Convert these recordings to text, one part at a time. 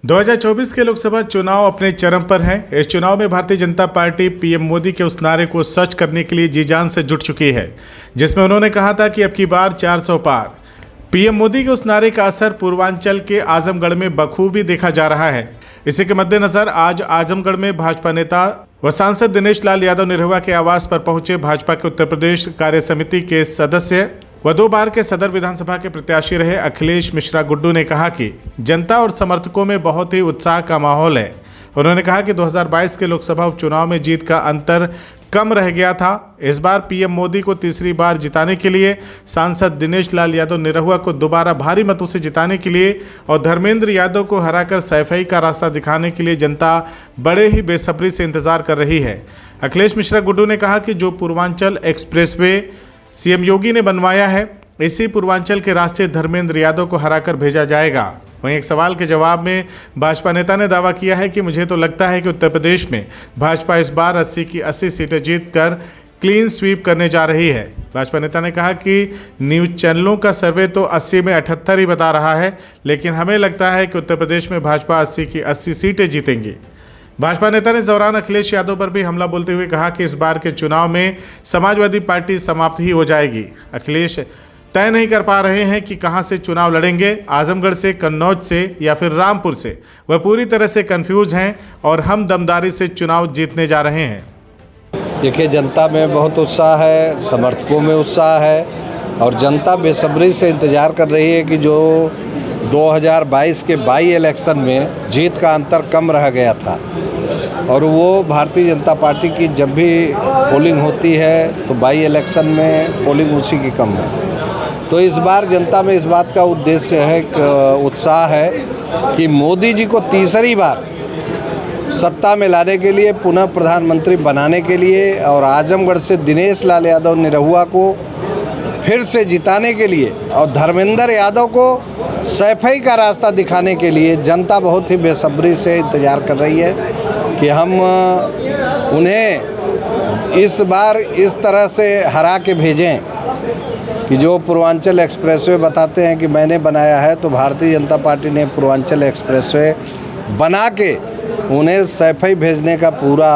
2024 के लोकसभा चुनाव अपने चरम पर हैं। इस चुनाव में भारतीय जनता पार्टी पीएम मोदी के उस नारे को सच करने के लिए जी जान से जुट चुकी है, जिसमें उन्होंने कहा था कि अब की बार 400 पार। पीएम मोदी के उस नारे का असर पूर्वांचल के आजमगढ़ में बखूबी देखा जा रहा है। इसी के मद्देनजर आज आजमगढ़ में भाजपा नेता व सांसद दिनेश लाल यादव निरहुआ के आवास पर पहुंचे भाजपा के उत्तर प्रदेश कार्य समिति के सदस्य व 2 बार के सदर विधानसभा के प्रत्याशी रहे अखिलेश मिश्रा गुड्डू ने कहा कि जनता और समर्थकों में बहुत ही उत्साह का माहौल है। उन्होंने कहा कि 2022 के लोकसभा उपचुनाव में जीत का अंतर कम रह गया था। इस बार पीएम मोदी को तीसरी बार जिताने के लिए, सांसद दिनेश लाल यादव निरहुआ को दोबारा भारी मतों से जिताने के लिए और धर्मेंद्र यादव को हराकर सफाई का रास्ता दिखाने के लिए जनता बड़े ही बेसब्री से इंतजार कर रही है। अखिलेश मिश्रा गुड्डू ने कहा कि जो पूर्वांचल एक्सप्रेसवे सीएम योगी ने बनवाया है, इसी पूर्वांचल के रास्ते धर्मेंद्र यादव को हराकर भेजा जाएगा। वहीं एक सवाल के जवाब में भाजपा नेता ने दावा किया है कि मुझे तो लगता है कि उत्तर प्रदेश में भाजपा इस बार 80 की 80 सीटें जीतकर क्लीन स्वीप करने जा रही है। भाजपा नेता ने कहा कि न्यूज चैनलों का सर्वे तो 80 में 78 ही बता रहा है, लेकिन हमें लगता है कि उत्तर प्रदेश में भाजपा 80 की 80 सीटें जीतेंगी। भाजपा नेता ने इस दौरान अखिलेश यादव पर भी हमला बोलते हुए कहा कि इस बार के चुनाव में समाजवादी पार्टी समाप्त ही हो जाएगी। अखिलेश तय नहीं कर पा रहे हैं कि कहां से चुनाव लड़ेंगे, आजमगढ़ से, कन्नौज से या फिर रामपुर से। वह पूरी तरह से कंफ्यूज हैं और हम दमदारी से चुनाव जीतने जा रहे हैं। देखिए, जनता में बहुत उत्साह है, समर्थकों में उत्साह है और जनता बेसब्री से इंतज़ार कर रही है कि जो 2022 के बाई इलेक्शन में जीत का अंतर कम रह गया था और वो भारतीय जनता पार्टी की जब भी पोलिंग होती है तो बाई इलेक्शन में पोलिंग उसी की कम है। तो इस बार जनता में इस बात का उद्देश्य है, उत्साह है कि मोदी जी को तीसरी बार सत्ता में लाने के लिए, पुनः प्रधानमंत्री बनाने के लिए और आजमगढ़ से दिनेश लाल यादव निरहुआ को फिर से जिताने के लिए और धर्मेंद्र यादव को सफाई का रास्ता दिखाने के लिए जनता बहुत ही बेसब्री से इंतज़ार कर रही है कि हम उन्हें इस बार इस तरह से हरा के भेजें कि जो पूर्वांचल एक्सप्रेसवे बताते हैं कि मैंने बनाया है, तो भारतीय जनता पार्टी ने पूर्वांचल एक्सप्रेसवे बना के उन्हें सफाई भेजने का पूरा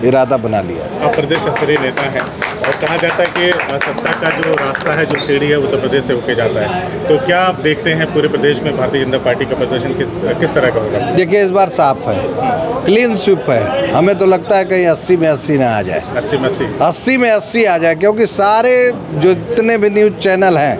इरादा बना लिया। आप प्रदेश स्तरीय नेता हैं और कहा जाता है कि सत्ता का जो रास्ता है, जो सीढ़ी है, उत्तर प्रदेश से होके जाता है, तो क्या आप देखते हैं पूरे प्रदेश में भारतीय जनता पार्टी का प्रदर्शन किस तरह का होगा? देखिए, इस बार साफ है, क्लीन स्वीप है। हमें तो लगता है कहीं 80 में 80 ना आ जाए, 80 में 80 आ जाए, क्योंकि सारे जो जितने भी न्यूज़ चैनल हैं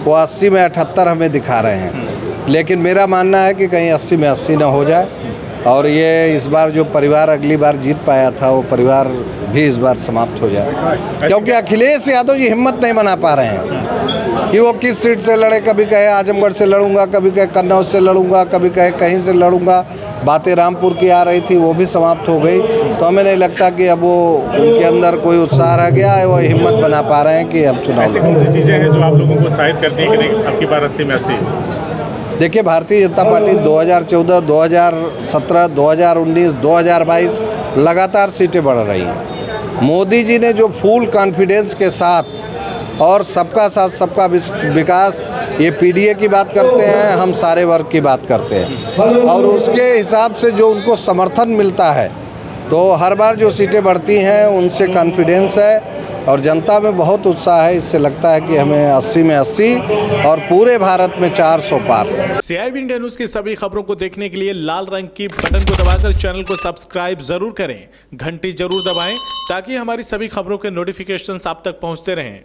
वो 80 में 78 हमें दिखा रहे हैं, लेकिन मेरा मानना है कि कहीं 80 में 80 ना हो जाए और ये इस बार जो परिवार अगली बार जीत पाया था वो परिवार भी इस बार समाप्त हो जाए, क्योंकि अखिलेश यादव जी हिम्मत नहीं बना पा रहे हैं कि वो किस सीट से लड़े। कभी कहे आजमगढ़ से लड़ूंगा, कभी कहे कन्नौज से लड़ूंगा, कभी कहे कहीं से लड़ूंगा। बातें रामपुर की आ रही थी, वो भी समाप्त हो गई। तो हमें नहीं लगता कि अब वो उनके अंदर कोई उत्साह रह गया है, वो हिम्मत बना पा रहे हैं कि अब चुनाव। ऐसी कौन सी चीज़ें हैं जो आप लोगों को उत्साहित करती हैं कि नहीं अब की बार 80 में 80? देखिए, भारतीय जनता पार्टी 2014, 2017, 2019, 2022 लगातार सीटें बढ़ रही हैं। मोदी जी ने जो फुल कॉन्फिडेंस के साथ और सबका साथ सबका विकास, ये पीडीए की बात करते हैं, हम सारे वर्ग की बात करते हैं और उसके हिसाब से जो उनको समर्थन मिलता है, तो हर बार जो सीटें बढ़ती हैं उनसे कॉन्फिडेंस है और जनता में बहुत उत्साह है। इससे लगता है कि हमें 80 में 80 और पूरे भारत में 400 पार। CIB इंडिया न्यूज़ की सभी खबरों को देखने के लिए लाल रंग की बटन को दबाकर चैनल को सब्सक्राइब जरूर करें, घंटी जरूर दबाएं ताकि हमारी सभी खबरों के नोटिफिकेशंस आप तक पहुंचते रहें।